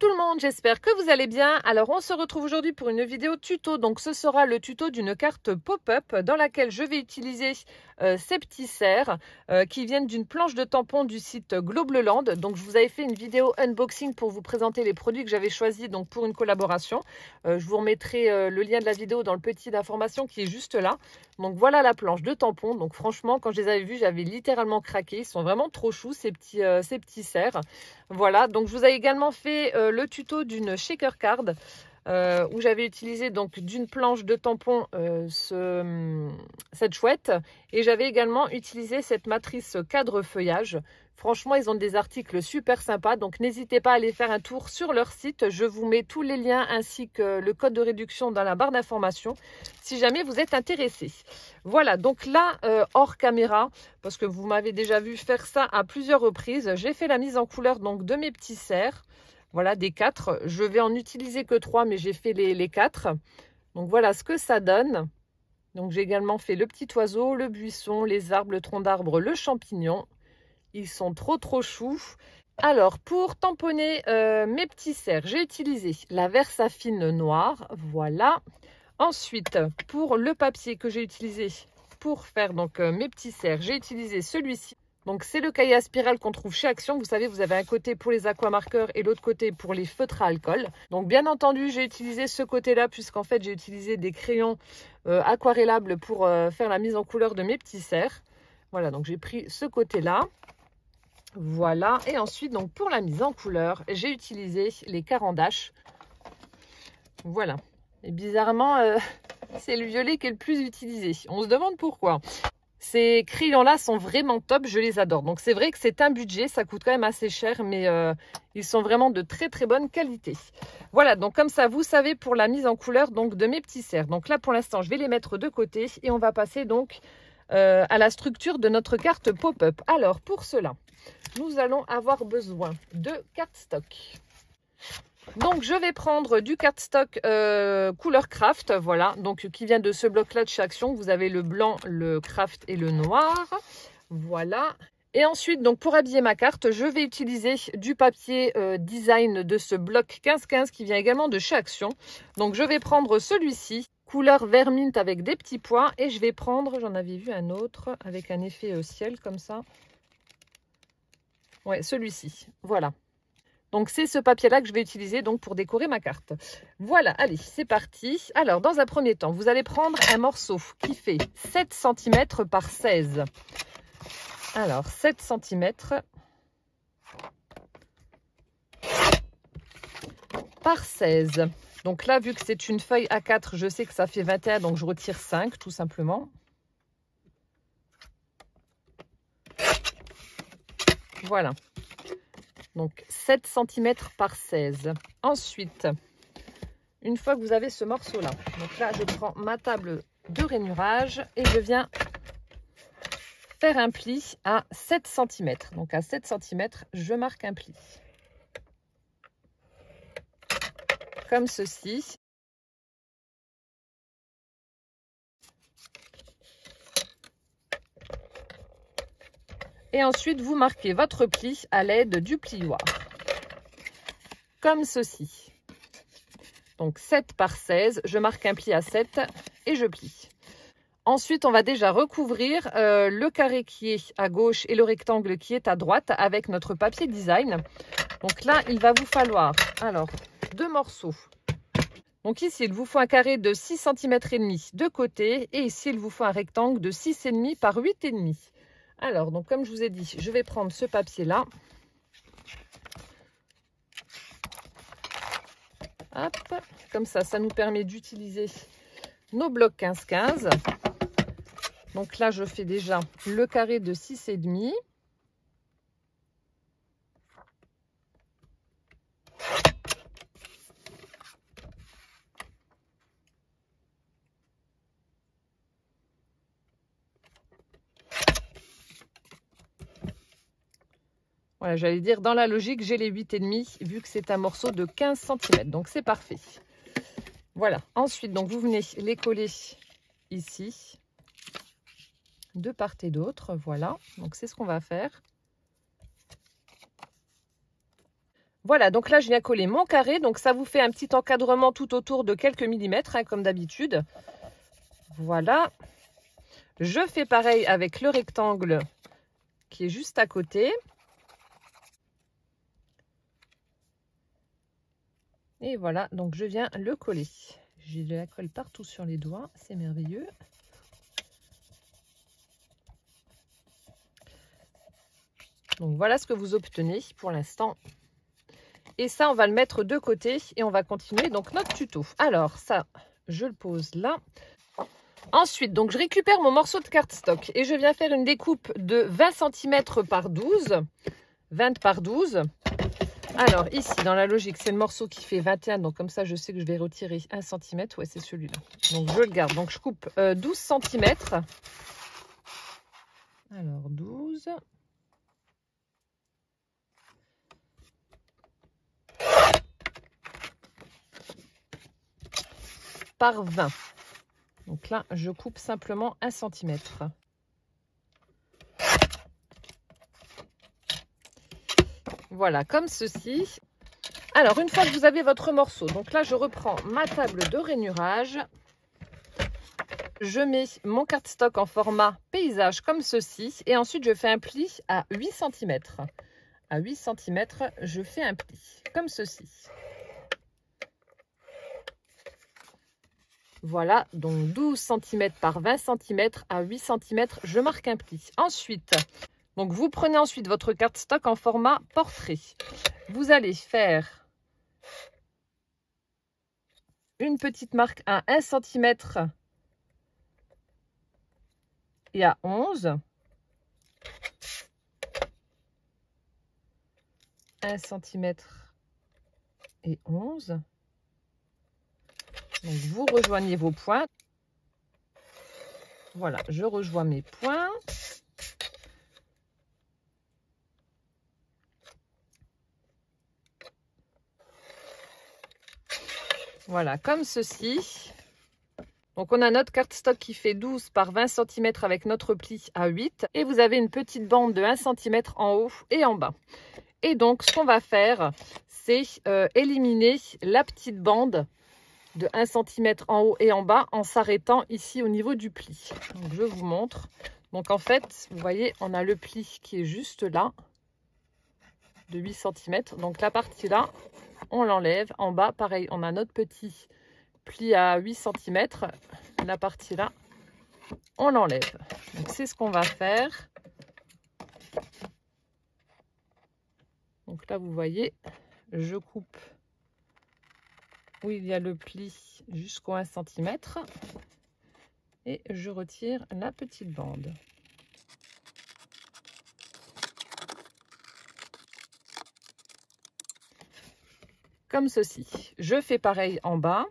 tout le monde, j'espère que vous allez bien. Alors on se retrouve aujourd'hui pour une vidéo tuto. Donc ce sera le tuto d'une carte pop-up dans laquelle je vais utiliser ces petits cerfs qui viennent d'une planche de tampons du site Globleland. Donc je vous avais fait une vidéo unboxing pour vous présenter les produits que j'avais choisis donc pour une collaboration. Je vous remettrai le lien de la vidéo dans le petit d'information qui est juste là. Donc voilà la planche de tampons. Donc franchement quand je les avais vus j'avais littéralement craqué. Ils sont vraiment trop choux ces petits cerfs. Voilà, donc je vous ai également fait le tuto d'une shaker card où j'avais utilisé donc d'une planche de tampon cette chouette, et j'avais également utilisé cette matrice cadre feuillage. Franchement, ils ont des articles super sympas, donc n'hésitez pas à aller faire un tour sur leur site. Je vous mets tous les liens ainsi que le code de réduction dans la barre d'information si jamais vous êtes intéressé. Voilà, donc là, hors caméra, parce que vous m'avez déjà vu faire ça à plusieurs reprises, j'ai fait la mise en couleur donc de mes petits cerfs. Voilà, des 4. Je vais en utiliser que 3, mais j'ai fait les 4. Donc voilà ce que ça donne. Donc j'ai également fait le petit oiseau, le buisson, les arbres, le tronc d'arbre, le champignon. Ils sont trop choux. Alors pour tamponner mes petits cerfs, j'ai utilisé la Versafine noire. Voilà. Ensuite, pour le papier que j'ai utilisé pour faire donc mes petits cerfs, j'ai utilisé celui-ci. Donc c'est le cahier à spirale qu'on trouve chez Action. Vous savez, vous avez un côté pour les aquamarqueurs et l'autre côté pour les feutres à alcool. Donc bien entendu, j'ai utilisé ce côté-là puisqu'en fait j'ai utilisé des crayons aquarellables pour faire la mise en couleur de mes petits cerfs. Voilà, donc j'ai pris ce côté-là. Voilà, et ensuite donc pour la mise en couleur, j'ai utilisé les carandaches. Voilà, et bizarrement, c'est le violet qui est le plus utilisé. On se demande pourquoi. Ces crayons-là sont vraiment top, je les adore. Donc c'est vrai que c'est un budget, ça coûte quand même assez cher, mais ils sont vraiment de très bonne qualité. Voilà, donc comme ça, vous savez pour la mise en couleur donc de mes petits cerfs. Donc là, pour l'instant, je vais les mettre de côté et on va passer donc à la structure de notre carte pop-up. Alors pour cela, nous allons avoir besoin de cardstock. Donc je vais prendre du cardstock couleur craft, voilà, donc qui vient de ce bloc là de chez Action. Vous avez le blanc, le craft et le noir, voilà. Et ensuite donc pour habiller ma carte, je vais utiliser du papier design de ce bloc 15-15 qui vient également de chez Action. Donc je vais prendre celui-ci, couleur vert mint avec des petits pois, et je vais prendre, j'en avais vu un autre avec un effet ciel comme ça. Ouais, celui-ci, voilà. Donc c'est ce papier-là que je vais utiliser donc pour décorer ma carte. Voilà, allez, c'est parti. Alors, dans un premier temps, vous allez prendre un morceau qui fait 7 cm par 16. Alors, 7 cm par 16. Donc là, vu que c'est une feuille A4, je sais que ça fait 21, donc je retire 5, tout simplement. Voilà. Donc 7 cm par 16. Ensuite, une fois que vous avez ce morceau-là, donc là je prends ma table de rainurage et je viens faire un pli à 7 cm. Donc à 7 cm, je marque un pli. Comme ceci. Et ensuite, vous marquez votre pli à l'aide du plioir. Comme ceci. Donc 7 par 16, je marque un pli à 7 et je plie. Ensuite, on va déjà recouvrir le carré qui est à gauche et le rectangle qui est à droite avec notre papier design. Donc là, il va vous falloir alors 2 morceaux. Donc ici, il vous faut un carré de 6 cm et demi de côté et ici, il vous faut un rectangle de 6,5 par 8,5. Alors, donc comme je vous ai dit, je vais prendre ce papier-là. Hop, comme ça nous permet d'utiliser nos blocs 15-15. Donc là, je fais déjà le carré de 6,5. Voilà, j'allais dire, dans la logique, j'ai les 8,5 vu que c'est un morceau de 15 cm. Donc, c'est parfait. Voilà. Ensuite, donc, vous venez les coller ici, de part et d'autre. Voilà. Donc, c'est ce qu'on va faire. Voilà, donc là, je viens coller mon carré. Donc, ça vous fait un petit encadrement tout autour de quelques millimètres, hein, comme d'habitude. Voilà. Je fais pareil avec le rectangle qui est juste à côté. Et voilà, donc je viens le coller. J'ai de la colle partout sur les doigts, c'est merveilleux. Donc voilà ce que vous obtenez pour l'instant. Et ça, on va le mettre de côté et on va continuer donc notre tuto. Alors ça, je le pose là. Ensuite, donc je récupère mon morceau de cardstock et je viens faire une découpe de 20 cm par 12. 20 par 12. Alors ici, dans la logique, c'est le morceau qui fait 21. Donc comme ça, je sais que je vais retirer 1 cm. Ouais, c'est celui-là. Donc je le garde. Donc je coupe 12 cm. Alors 12. Par 20. Donc là, je coupe simplement 1 cm. Voilà, comme ceci. Alors, une fois que vous avez votre morceau, donc là, je reprends ma table de rainurage. Je mets mon cardstock en format paysage comme ceci. Et ensuite, je fais un pli à 8 cm. À 8 cm, je fais un pli comme ceci. Voilà, donc 12 cm par 20 cm à 8 cm, je marque un pli. Ensuite, donc vous prenez ensuite votre cardstock en format portrait. Vous allez faire une petite marque à 1 cm et à 11. 1 cm et 11. Donc vous rejoignez vos points. Voilà, je rejoins mes points. Voilà, comme ceci. Donc on a notre cardstock qui fait 12 par 20 cm avec notre pli à 8. Et vous avez une petite bande de 1 cm en haut et en bas. Et donc ce qu'on va faire, c'est éliminer la petite bande de 1 cm en haut et en bas en s'arrêtant ici au niveau du pli. Donc je vous montre. Donc en fait, vous voyez, on a le pli qui est juste là, de 8 cm. Donc la partie là, on l'enlève. En bas, pareil, on a notre petit pli à 8 cm. La partie là, on l'enlève. Donc c'est ce qu'on va faire. Donc là, vous voyez, je coupe où il y a le pli jusqu'au 1 cm. Et je retire la petite bande. Comme ceci. Je fais pareil en bas.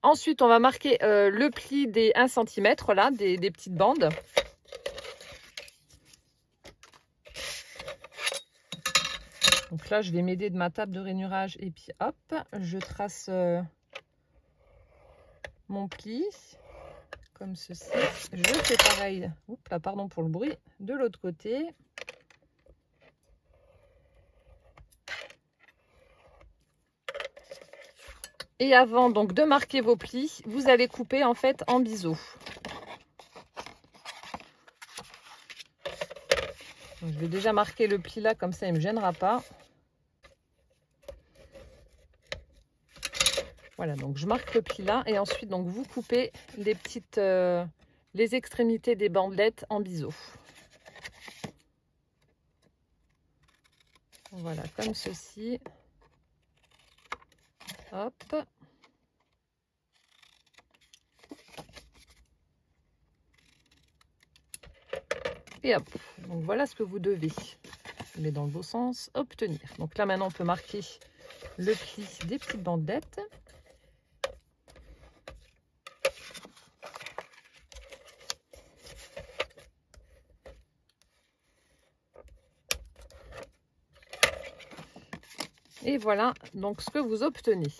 Ensuite, on va marquer le pli des 1 cm, là, des petites bandes. Donc là, je vais m'aider de ma table de rainurage et puis hop, je trace mon pli comme ceci. Je fais pareil, oups là, pardon pour le bruit, de l'autre côté. Et avant donc de marquer vos plis, vous allez couper en fait en biseau. Donc, je vais déjà marquer le pli là, comme ça il ne me gênera pas. Voilà, donc je marque le pli là et ensuite donc vous coupez les petites les extrémités des bandelettes en biseau. Voilà, comme ceci. Hop. Et hop. Donc voilà ce que vous devez, mais dans le beau sens, obtenir. Donc là maintenant on peut marquer le pli des petites bandelettes. Et voilà donc ce que vous obtenez.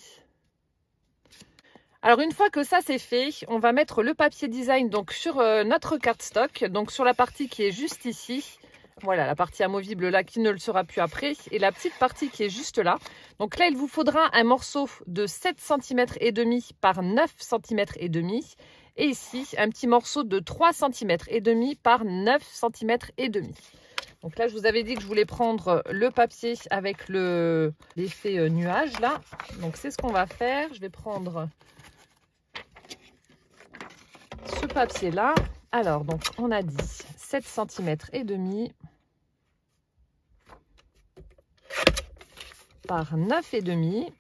Alors une fois que ça c'est fait, on va mettre le papier design donc sur notre cardstock, donc sur la partie qui est juste ici. Voilà, la partie amovible là qui ne le sera plus après, et la petite partie qui est juste là. Donc là, il vous faudra un morceau de 7 cm et demi par 9 cm et demi. Et ici, un petit morceau de 3 cm et demi par 9 cm et demi. Donc là, je vous avais dit que je voulais prendre le papier avec l'effet nuage là. Donc c'est ce qu'on va faire. Je vais prendre ce papier là. Alors, donc on a dit 7 cm et demi par 9 et demi.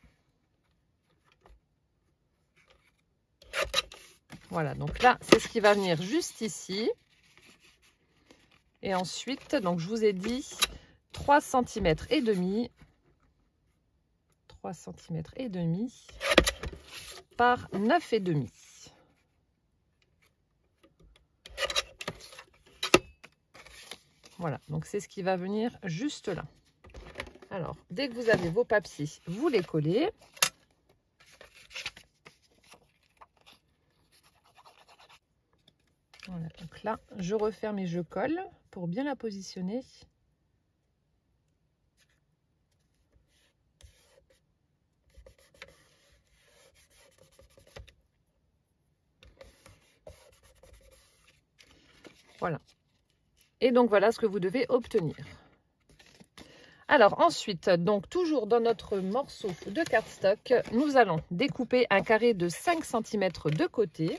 Voilà, donc là, c'est ce qui va venir juste ici. Et ensuite, donc je vous ai dit 3 cm et demi. 3 cm et demi par 9 et demi. Voilà, donc c'est ce qui va venir juste là. Alors, dès que vous avez vos papiers, vous les collez. Voilà, donc là, je referme et je colle pour bien la positionner. Voilà. Et donc, voilà ce que vous devez obtenir. Alors ensuite, donc toujours dans notre morceau de cardstock, nous allons découper un carré de 5 cm de côté.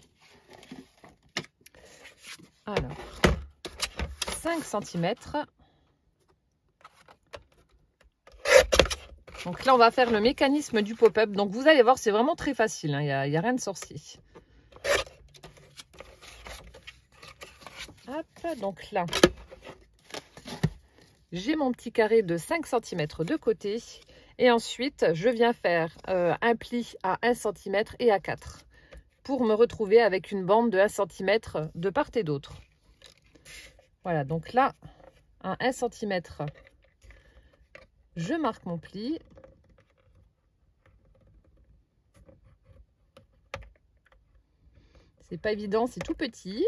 Alors, 5 cm. Donc là, on va faire le mécanisme du pop-up. Donc vous allez voir, c'est vraiment très facile, hein, il n'y a rien de sorcier. Hop, donc là, j'ai mon petit carré de 5 cm de côté. Et ensuite, je viens faire un pli à 1 cm et à 4 pour me retrouver avec une bande de 1 cm de part et d'autre. Voilà, donc là, à 1 cm, je marque mon pli. C'est pas évident, c'est tout petit.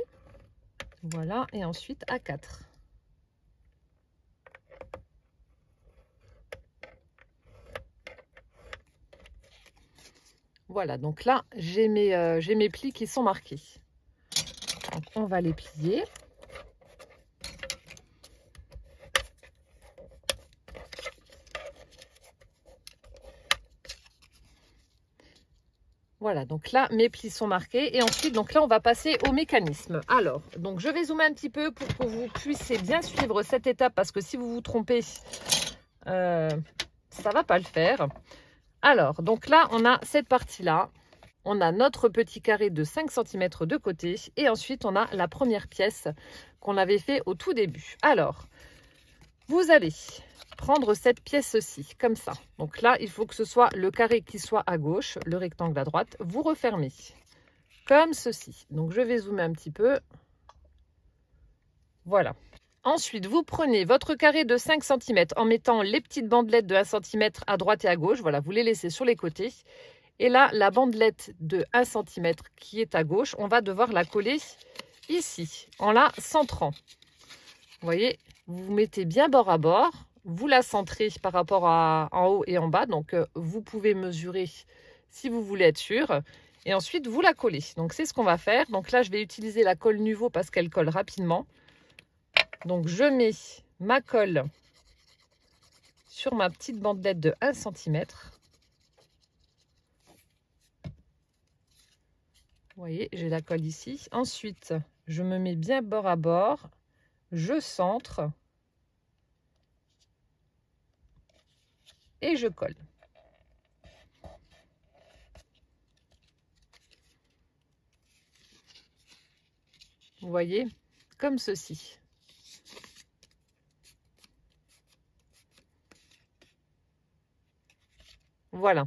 Voilà, et ensuite à 4. Voilà, donc là, j'ai mes plis qui sont marqués. Donc, on va les plier. Voilà, donc là, mes plis sont marqués. Et ensuite, donc là, on va passer au mécanisme. Alors, donc je vais zoomer un petit peu pour que vous puissiez bien suivre cette étape. Parce que si vous vous trompez, ça ne va pas le faire. Alors, donc là, on a cette partie-là. On a notre petit carré de 5 cm de côté. Et ensuite, on a la première pièce qu'on avait fait au tout début. Alors, vous allez prendre cette pièce-ci, comme ça. Donc là, il faut que ce soit le carré qui soit à gauche, le rectangle à droite. Vous refermez, comme ceci. Donc, je vais zoomer un petit peu. Voilà. Ensuite, vous prenez votre carré de 5 cm en mettant les petites bandelettes de 1 cm à droite et à gauche. Voilà, vous les laissez sur les côtés. Et là, la bandelette de 1 cm qui est à gauche, on va devoir la coller ici, en la centrant. Vous voyez, vous vous mettez bien bord à bord. Vous la centrez par rapport à en haut et en bas. Donc, vous pouvez mesurer si vous voulez être sûr. Et ensuite, vous la collez. Donc, c'est ce qu'on va faire. Donc là, je vais utiliser la colle Nuvo parce qu'elle colle rapidement. Donc, je mets ma colle sur ma petite bandelette de 1 cm. Vous voyez, j'ai la colle ici. Ensuite, je me mets bien bord à bord. Je centre. Et je colle. Vous voyez, comme ceci. Voilà.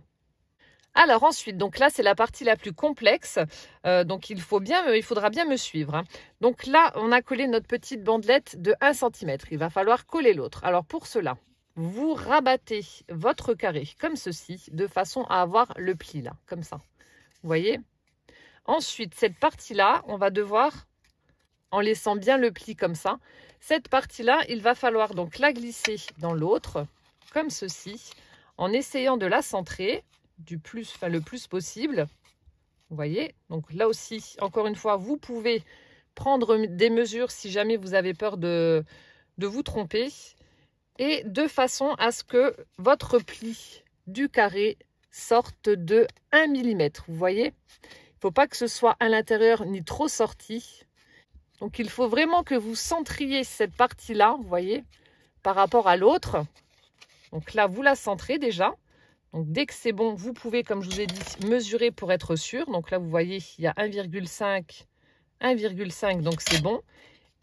Alors ensuite, donc là, c'est la partie la plus complexe. Donc il faudra bien me suivre. Hein. Donc là, on a collé notre petite bandelette de 1 cm. Il va falloir coller l'autre. Alors pour cela, vous rabattez votre carré comme ceci, de façon à avoir le pli là, comme ça. Vous voyez? Ensuite, cette partie-là, on va devoir, en laissant bien le pli comme ça, cette partie-là, il va falloir donc la glisser dans l'autre, comme ceci, en essayant de la centrer le plus possible. Vous voyez, donc là aussi, encore une fois, vous pouvez prendre des mesures si jamais vous avez peur de vous tromper. Et de façon à ce que votre pli du carré sorte de 1 mm. Vous voyez, il ne faut pas que ce soit à l'intérieur ni trop sorti. Donc il faut vraiment que vous centriez cette partie-là, vous voyez, par rapport à l'autre. Donc là, vous la centrez déjà. Donc dès que c'est bon, vous pouvez, comme je vous ai dit, mesurer pour être sûr. Donc là, vous voyez, il y a 1,5, 1,5, donc c'est bon.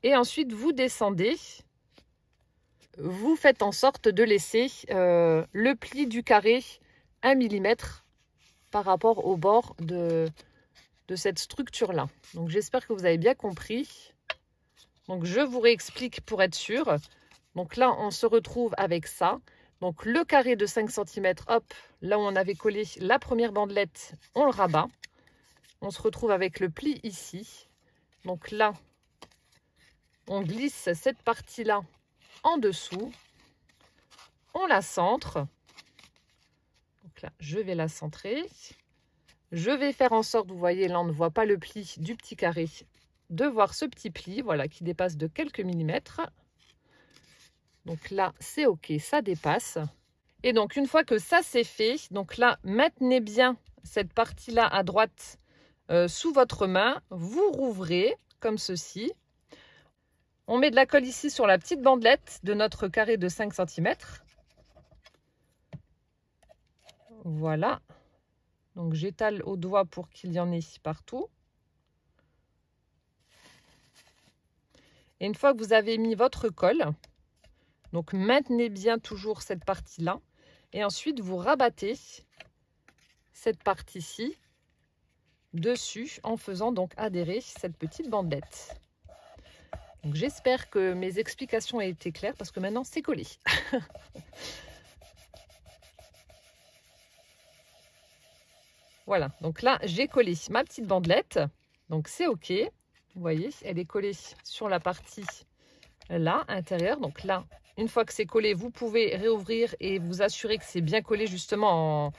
Et ensuite, vous descendez. Vous faites en sorte de laisser le pli du carré 1 mm par rapport au bord de cette structure-là. Donc j'espère que vous avez bien compris. Donc je vous réexplique pour être sûr. Donc là, on se retrouve avec ça. Donc le carré de 5 cm, hop, là où on avait collé la première bandelette, on le rabat. On se retrouve avec le pli ici. Donc là, on glisse cette partie-là en dessous, on la centre. Donc là, je vais la centrer. Je vais faire en sorte, vous voyez, là on ne voit pas le pli du petit carré, de voir ce petit pli, voilà, qui dépasse de quelques millimètres. Donc là, c'est OK, ça dépasse. Et donc, une fois que ça c'est fait, donc là, maintenez bien cette partie-là à droite sous votre main. Vous rouvrez comme ceci. On met de la colle ici sur la petite bandelette de notre carré de 5 cm. Voilà. Donc j'étale au doigt pour qu'il y en ait partout. Et une fois que vous avez mis votre colle, donc maintenez bien toujours cette partie-là. Et ensuite vous rabattez cette partie-ci dessus en faisant donc adhérer cette petite bandelette. Donc j'espère que mes explications ont été claires parce que maintenant c'est collé. Voilà, donc là j'ai collé ma petite bandelette, donc c'est OK. Vous voyez, elle est collée sur la partie là, intérieure. Donc là, une fois que c'est collé, vous pouvez réouvrir et vous assurer que c'est bien collé justement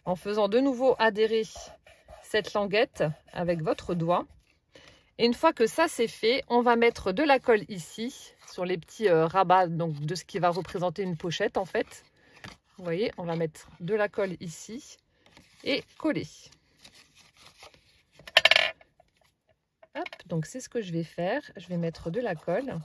en faisant de nouveau adhérer cette languette avec votre doigt. Et une fois que ça c'est fait, on va mettre de la colle ici, sur les petits rabats donc de ce qui va représenter une pochette en fait. Vous voyez, on va mettre de la colle ici et coller. Hop, donc c'est ce que je vais faire. Je vais mettre de la colle.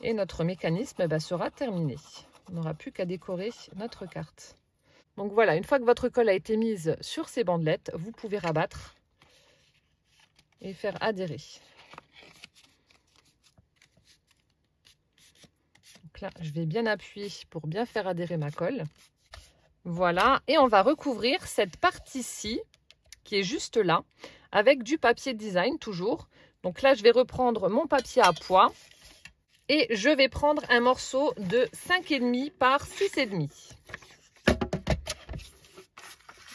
Et notre mécanisme sera terminé. On n'aura plus qu'à décorer notre carte. Donc voilà, une fois que votre colle a été mise sur ces bandelettes, vous pouvez rabattre et faire adhérer. Donc là, je vais bien appuyer pour bien faire adhérer ma colle. Voilà, et on va recouvrir cette partie-ci, qui est juste là, avec du papier design toujours. Donc là, je vais reprendre mon papier à pois. Et je vais prendre un morceau de 5,5 par 6,5.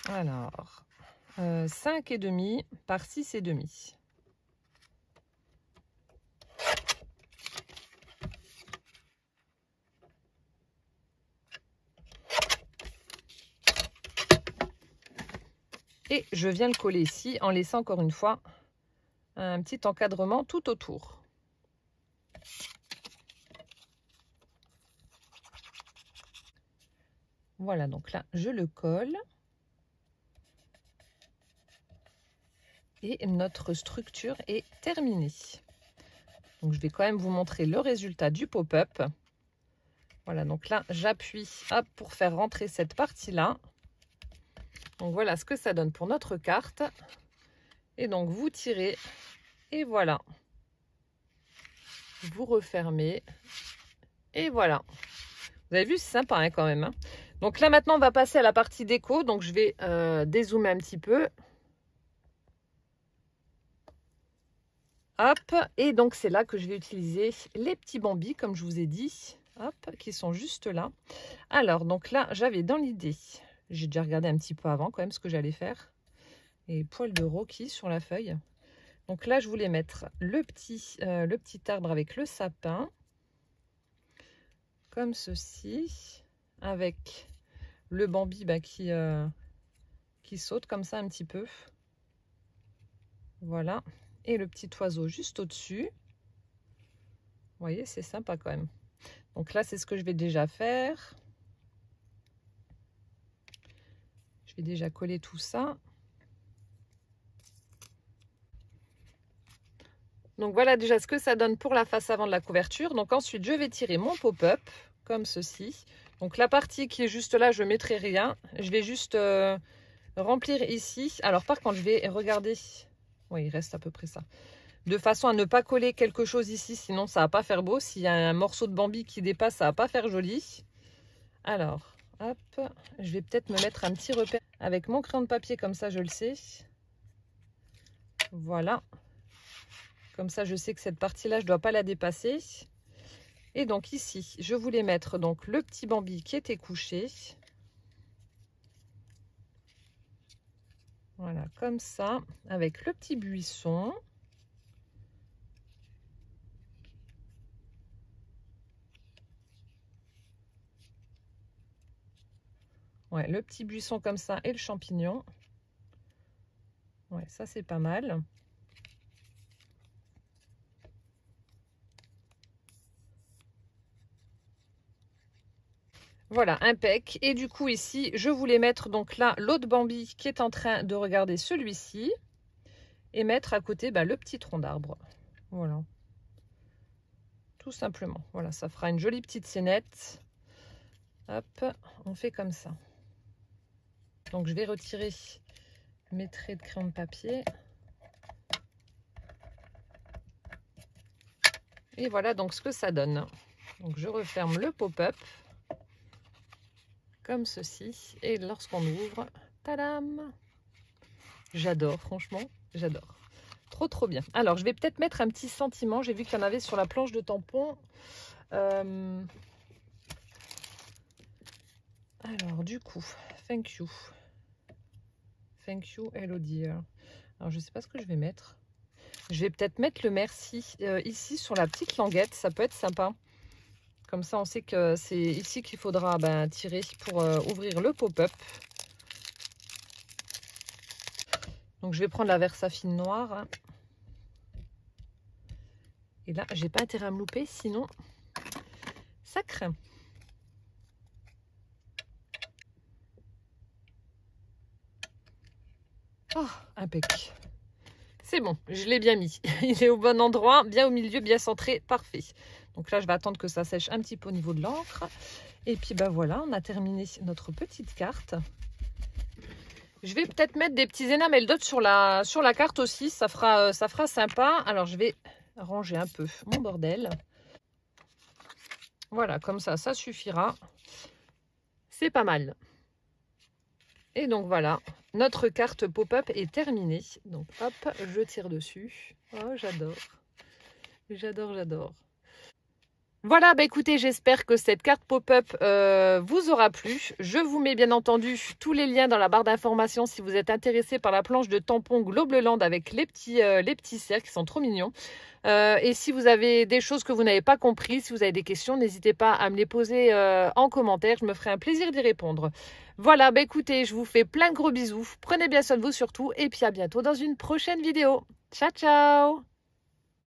Alors, 5,5 par 6,5. Et je viens le coller ici en laissant encore une fois un petit encadrement tout autour. Voilà, donc là, je le colle. Et notre structure est terminée. Donc, je vais quand même vous montrer le résultat du pop-up. Voilà, donc là, j'appuie pour faire rentrer cette partie-là. Donc, voilà ce que ça donne pour notre carte. Et donc, vous tirez et voilà. Vous refermez et voilà. Vous avez vu, c'est sympa hein, quand même. Hein. Donc là, maintenant, on va passer à la partie déco. Donc, je vais dézoomer un petit peu. Hop, et donc c'est là que je vais utiliser les petits bambis, comme je vous ai dit, hop, qui sont juste là. Alors, donc là, j'avais dans l'idée, j'ai déjà regardé un petit peu avant quand même ce que j'allais faire, et poils de Rocky sur la feuille. Donc là, je voulais mettre le petit arbre avec le sapin, comme ceci, avec le bambi qui saute comme ça un petit peu. Voilà. Et le petit oiseau juste au-dessus. Vous voyez, c'est sympa quand même. Donc là, c'est ce que je vais déjà faire. Je vais déjà coller tout ça. Donc voilà déjà ce que ça donne pour la face avant de la couverture. Donc ensuite, je vais tirer mon pop-up comme ceci. Donc la partie qui est juste là, je ne mettrai rien. Je vais juste remplir ici. Alors par contre, je vais regarder. Oui, il reste à peu près ça. De façon à ne pas coller quelque chose ici, sinon ça va pas faire beau. S'il y a un morceau de bambi qui dépasse, ça va pas faire joli. Alors, hop, je vais peut-être me mettre un petit repère avec mon crayon de papier, comme ça je le sais. Voilà. Comme ça, je sais que cette partie-là, je ne dois pas la dépasser. Et donc ici, je voulais mettre donc le petit bambi qui était couché. Voilà, comme ça, avec le petit buisson. Ouais, le petit buisson comme ça et le champignon. Ouais, ça c'est pas mal. Voilà, impec. Et du coup ici, je voulais mettre donc là l'autre bambi qui est en train de regarder celui-ci. Et mettre à côté le petit tronc d'arbre. Voilà. Tout simplement. Voilà, ça fera une jolie petite scénette. Hop, on fait comme ça. Donc je vais retirer mes traits de crayon de papier. Et voilà donc ce que ça donne. Donc je referme le pop-up. Comme ceci. Et lorsqu'on ouvre, tadam! J'adore, franchement, j'adore. Trop, trop bien. Alors, je vais peut-être mettre un petit sentiment. J'ai vu qu'il y en avait sur la planche de tampon. Alors, du coup, thank you. Thank you, hello dear. Alors, je ne sais pas ce que je vais mettre. Je vais peut-être mettre le merci ici sur la petite languette. Ça peut être sympa. Comme ça, on sait que c'est ici qu'il faudra tirer pour ouvrir le pop-up. Donc, je vais prendre la Versafine noire. Hein. Et là, j'ai pas intérêt à me louper, sinon ça craint. Oh, impec. C'est bon, je l'ai bien mis. Il est au bon endroit, bien au milieu, bien centré, parfait. Donc là, je vais attendre que ça sèche un petit peu au niveau de l'encre. Et puis, voilà, on a terminé notre petite carte. Je vais peut-être mettre des petits énamels d'autres sur la carte aussi. Ça fera sympa. Alors, je vais ranger un peu mon bordel. Voilà, comme ça, ça suffira. C'est pas mal. Et donc, voilà. Notre carte pop-up est terminée. Donc, hop, je tire dessus. Oh, j'adore. J'adore, j'adore. Voilà, écoutez, j'espère que cette carte pop-up vous aura plu. Je vous mets bien entendu tous les liens dans la barre d'informations si vous êtes intéressé par la planche de tampon Globleland avec les petits cercles qui sont trop mignons. Et si vous avez des choses que vous n'avez pas compris, si vous avez des questions, n'hésitez pas à me les poser en commentaire. Je me ferai un plaisir d'y répondre. Voilà, écoutez, je vous fais plein de gros bisous. Prenez bien soin de vous surtout et puis à bientôt dans une prochaine vidéo. Ciao, ciao!